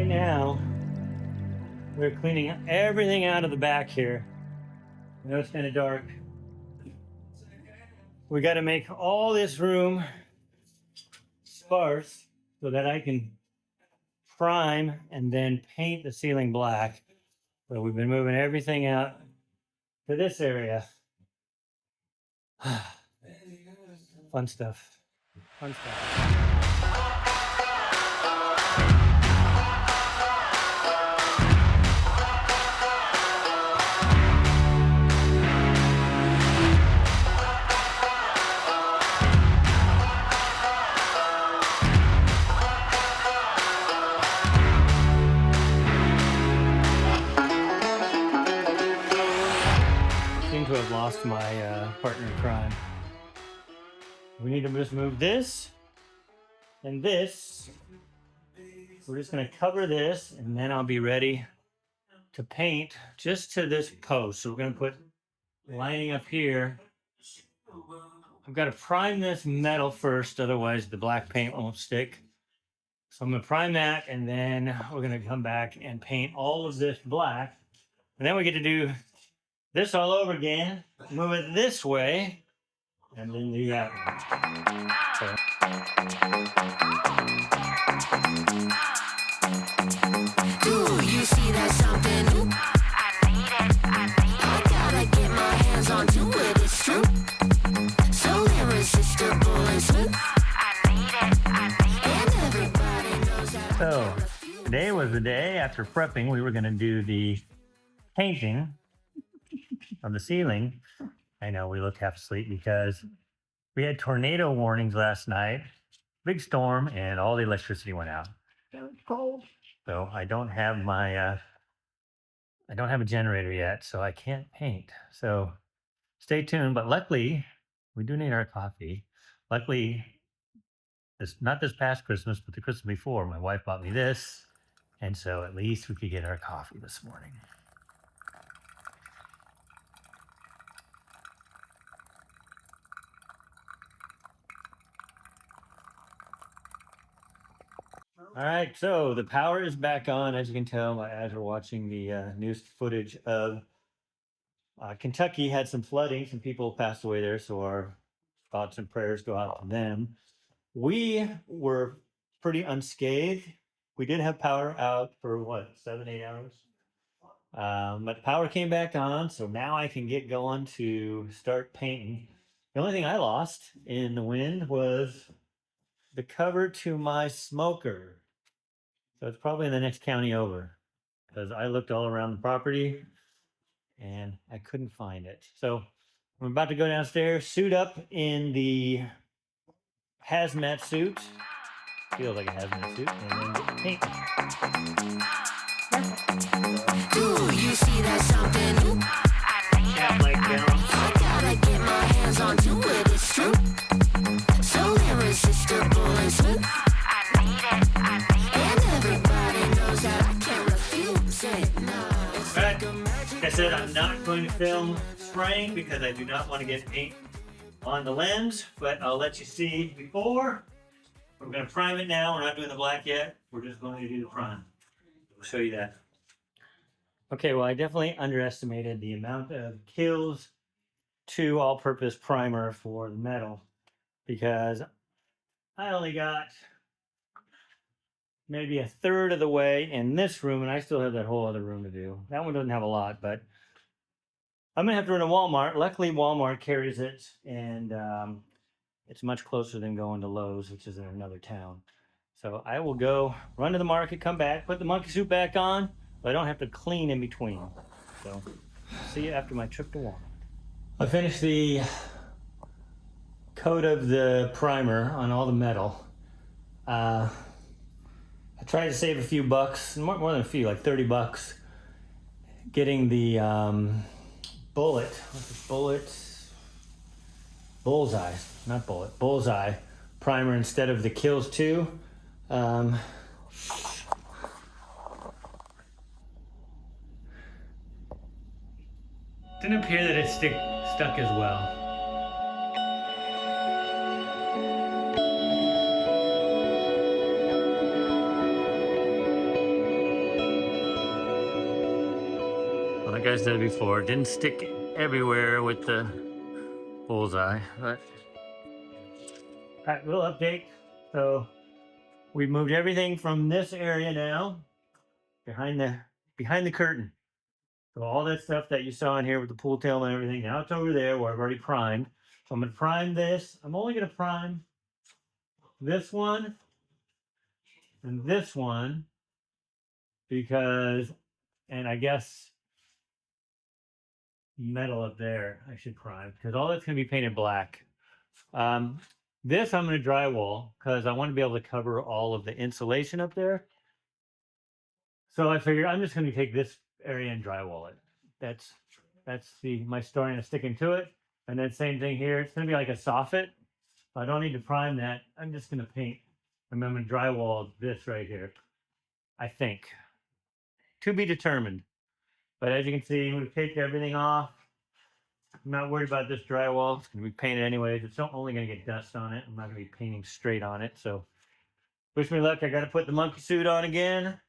now, we're cleaning everything out of the back here. I know it's kind of dark. We got to make all this room sparse so that I can prime and then paint the ceiling black. So we've been moving everything out to this area. Fun stuff. Fun stuff. To have lost my partner in crime. We need to just move this and this. We're just going to cover this and then I'll be ready to paint just to this post. So we're going to put lining up here. I've got to prime this metal first, otherwise the black paint won't stick. So I'm going to prime that and then we're going to come back and paint all of this black. And then we get to do this all over again, move it this way, and then do that one. So. Do you see that something new? I need it, I gotta get my hands onto it, it's true. So irresistible and smooth. I need it, and everybody knows that. So, today was the day after prepping, we were going to do the painting of the ceiling. I know we look half asleep because we had tornado warnings last night, big storm, and all the electricity went out. It was cold. So I don't have my, I don't have a generator yet, so I can't paint. So stay tuned. But luckily, we do need our coffee. Luckily, not this past Christmas, but the Christmas before, my wife bought me this. And so at least we could get our coffee this morning. All right, so the power is back on, as you can tell, as we're watching the news footage of Kentucky had some flooding. Some people passed away there, so our thoughts and prayers go out to them. We were pretty unscathed. We did have power out for, 7-8 hours? But power came back on, so now I can get going to start painting. The only thing I lost in the wind was the cover to my smoker. So it's probably in the next county over because I looked all around the property and I couldn't find it. So I'm about to go downstairs, suit up in the hazmat suit. Feels like a hazmat suit, and then get paint. Do you see that something new? Cat like balance. I gotta get my hands onto it, it's true. So irresistible and smooth. I need it, and everybody knows that I can't refuse it. No, it's like a magic. Like I said, I'm not going to film spraying because I do not want to get paint on the lens, but I'll let you see before. We're going to prime it now. We're not doing the black yet. We're just going to do the prime. I'll show you that. Okay, well, I definitely underestimated the amount of Kills 2 all-purpose primer for the metal because I only got maybe a third of the way in this room, and I still have that whole other room to do. That one doesn't have a lot, but I'm going to have to run to Walmart. Luckily, Walmart carries it, and it's much closer than going to Lowe's, which is in another town. So I will go run to the market, come back, put the monkey suit back on, but I don't have to clean in between. So see you after my trip to Walmart. I finished the coat of the primer on all the metal. I tried to save a few bucks, more than a few, like 30 bucks, getting the bullseye primer instead of the Kills 2. Didn't appear that it stuck as well. I said before, it didn't stick everywhere with the bullseye, but all right, little update. So we moved everything from this area now behind the curtain. So all that stuff that you saw in here with the pool table and everything, now it's over there where I've already primed. So I'm gonna prime this. I'm only gonna prime this one and this one because, and I guess metal up there I should prime because all that's gonna be painted black. This I'm gonna drywall because I want to be able to cover all of the insulation up there. So I figured I'm just gonna take this area and drywall it. That's my story and sticking to it. And then same thing here. It's gonna be like a soffit. I don't need to prime that. I'm just gonna paint. And I'm gonna drywall this right here. I think. To be determined. But as you can see, we take everything off. I'm not worried about this drywall. It's gonna be painted anyways. It's only gonna get dust on it. I'm not gonna be painting straight on it. So wish me luck. I gotta put the monkey suit on again.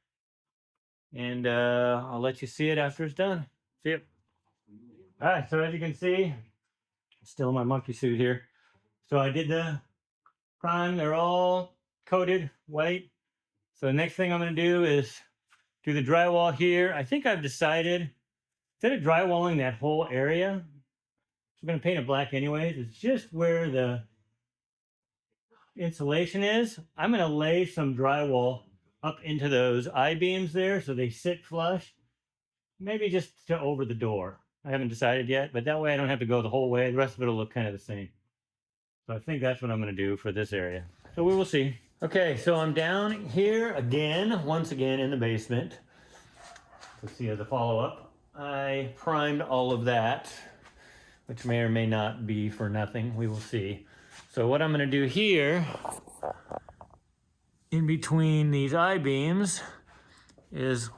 And I'll let you see it after it's done. See it. All right, so as you can see, still in my monkey suit here. So I did the prime. They're all coated white. So the next thing I'm going to do is do the drywall here. I think I've decided, instead of drywalling that whole area, I'm going to paint it black anyways. It's just where the insulation is. I'm going to lay some drywall up into those I-beams there so they sit flush. Maybe just to over the door. I haven't decided yet, but that way I don't have to go the whole way. The rest of it will look kind of the same. So I think that's what I'm going to do for this area. So we will see. Okay, so I'm down here again, once again in the basement. Let's see as a follow-up. I primed all of that, which may or may not be for nothing. We will see. So what I'm going to do here, in between these I-beams, is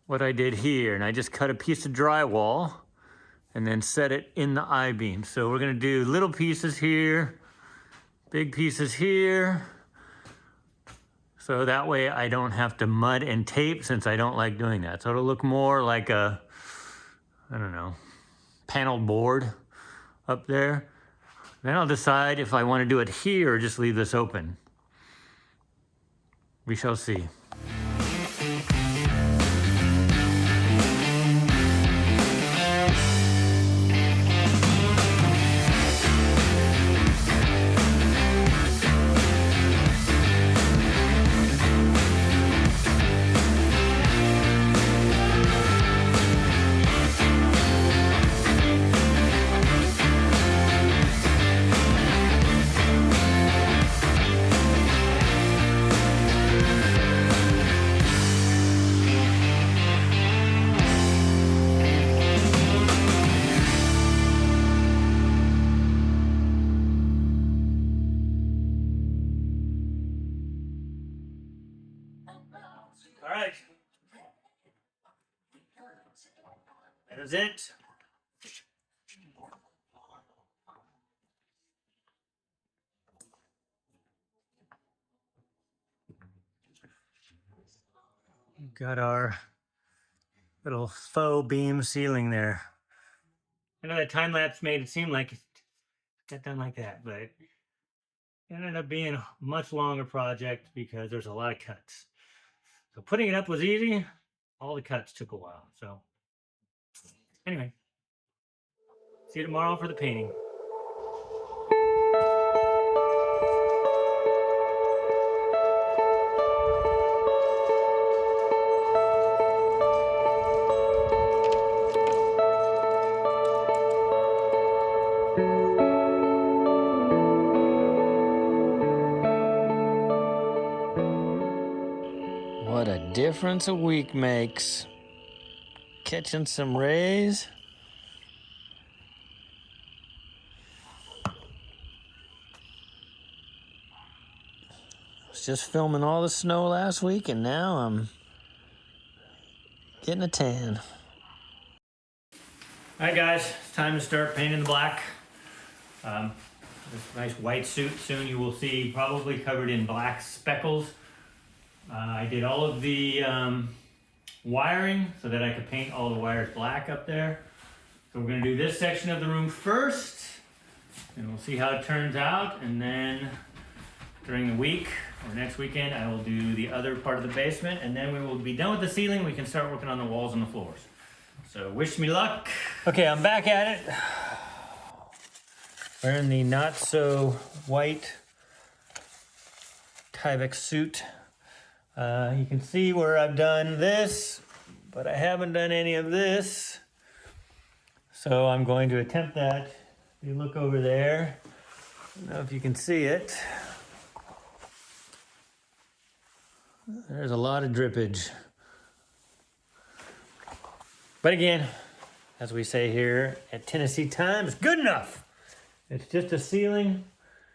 what I did here. And I just cut a piece of drywall and then set it in the I-beam. So we're gonna do little pieces here, big pieces here. So that way I don't have to mud and tape since I don't like doing that. So it'll look more like a, I don't know, paneled board up there. Then I'll decide if I want to do it here or just leave this open. We shall see. All right. That is it. Got our little faux beam ceiling there. I know that time lapse made it seem like it got done like that, but it ended up being a much longer project because there's a lot of cuts. So putting it up was easy. All the cuts took a while. So anyway, see you tomorrow for the painting. What a difference a week makes. Catching some rays. Was just filming all the snow last week and now I'm getting a tan. All right guys, it's time to start painting the black. This nice white suit soon you will see probably covered in black speckles. I did all of the wiring so that I could paint all the wires black up there. So we're gonna do this section of the room first, and we'll see how it turns out. And then during the week or next weekend, I will do the other part of the basement, and then we will be done with the ceiling. We can start working on the walls and the floors. So wish me luck. Okay, I'm back at it. Wearing the not so white Tyvek suit. You can see where I've done this, but I haven't done any of this. So I'm going to attempt that. If you look over there, I don't know if you can see it. There's a lot of drippage. But again, as we say here at Tennessee Times, good enough. It's just a ceiling.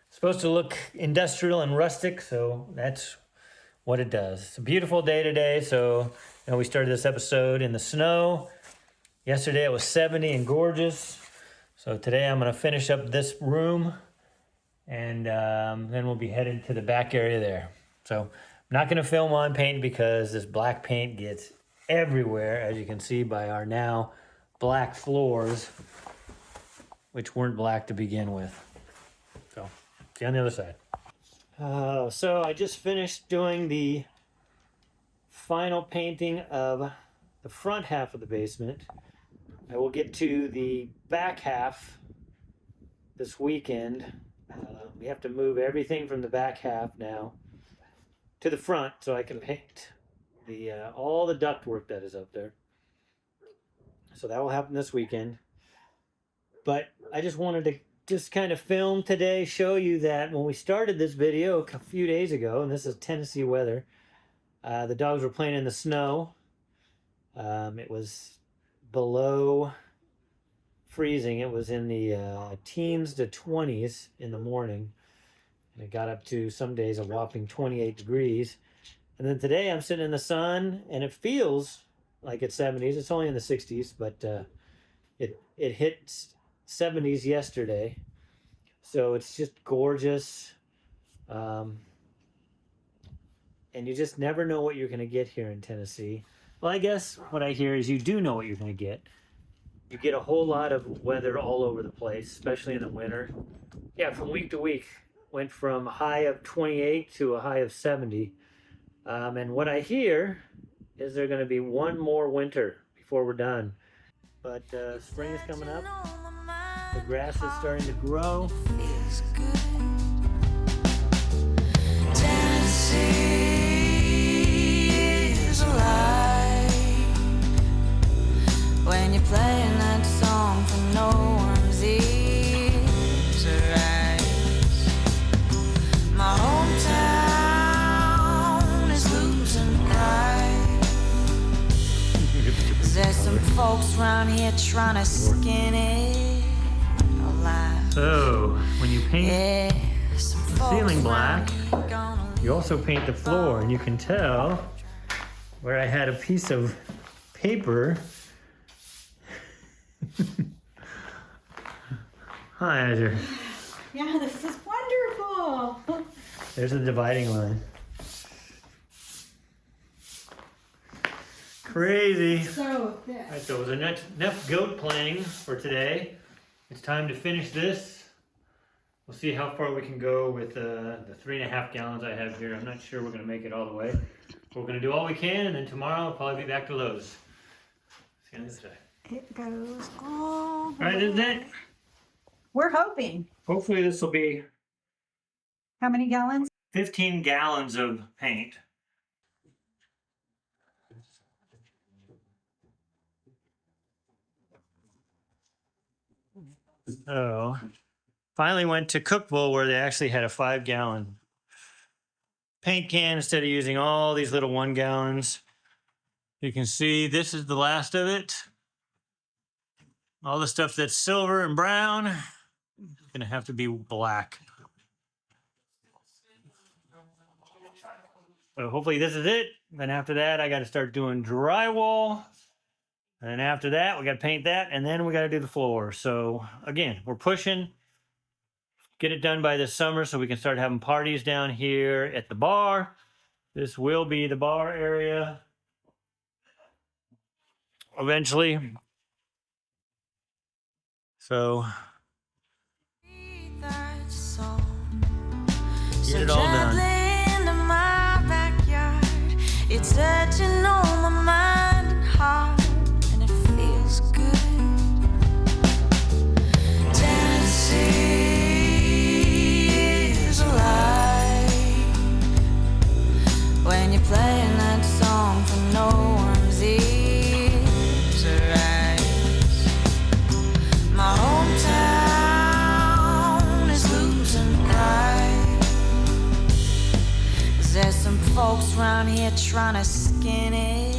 It's supposed to look industrial and rustic, so that's what it does. It's a beautiful day today. So, we started this episode in the snow. Yesterday it was 70 and gorgeous. So today I'm gonna finish up this room, and then we'll be headed to the back area there. So I'm not gonna film on paint because this black paint gets everywhere, as you can see by our now black floors, which weren't black to begin with. So see you on the other side. So I just finished doing the final painting of the front half of the basement. I will get to the back half this weekend. We have to move everything from the back half now to the front so I can paint the all the ductwork that is up there. So that will happen this weekend. But I just wanted to just kind of film today, show you that when we started this video a few days ago, and this is Tennessee weather, the dogs were playing in the snow. It was below freezing. It was in the teens to 20s in the morning, and it got up to some days a whopping 28 degrees. And then today I'm sitting in the sun, and it feels like it's 70s. It's only in the 60s, but it hit 70s yesterday, so it's just gorgeous. And you just never know what you're going to get here in Tennessee. Well, I guess what I hear is you do know what you're going to get. You get a whole lot of weather all over the place, especially in the winter. Yeah, from week to week, went from a high of 28 to a high of 70. And what I hear is there's going to be one more winter before we're done. But spring is coming up. The grass is starting to grow. Tennessee is alive when you're playing that song from no one's ears to rise. My hometown is losing pride. There's some folks around here trying to skin it alive. So, when you paint the ceiling black, you also paint the floor, and you can tell where I had a piece of paper. Hi, Azure. Yeah, this is wonderful. There's a dividing line. Crazy. So thick. All right, so it was enough goat playing for today. It's time to finish this. We'll see how far we can go with the 3.5 gallons I have here. I'm not sure we're gonna make it all the way. But we're gonna do all we can, and then tomorrow I'll probably be back to Lowe's. See you on the other side. It goes all the All right, this is it. We're hoping. Hopefully this will be How many gallons? 15 gallons of paint. So, finally went to Cookville where they actually had a 5-gallon paint can instead of using all these little 1 gallons. You can see this is the last of it. All the stuff that's silver and brown is gonna have to be black. So hopefully this is it. Then after that, I got to start doing drywall. And then after that, we got to paint that, and then we got to do the floor. So again, we're pushing, get it done by this summer so we can start having parties down here at the bar. This will be the bar area. eventually. So get it all done. It's touching on my mind and heart, and it feels good. Tennessee is alive when you're playing that song from no one's ears to rise. My hometown is losing pride. There's some folks around here trying to skin it.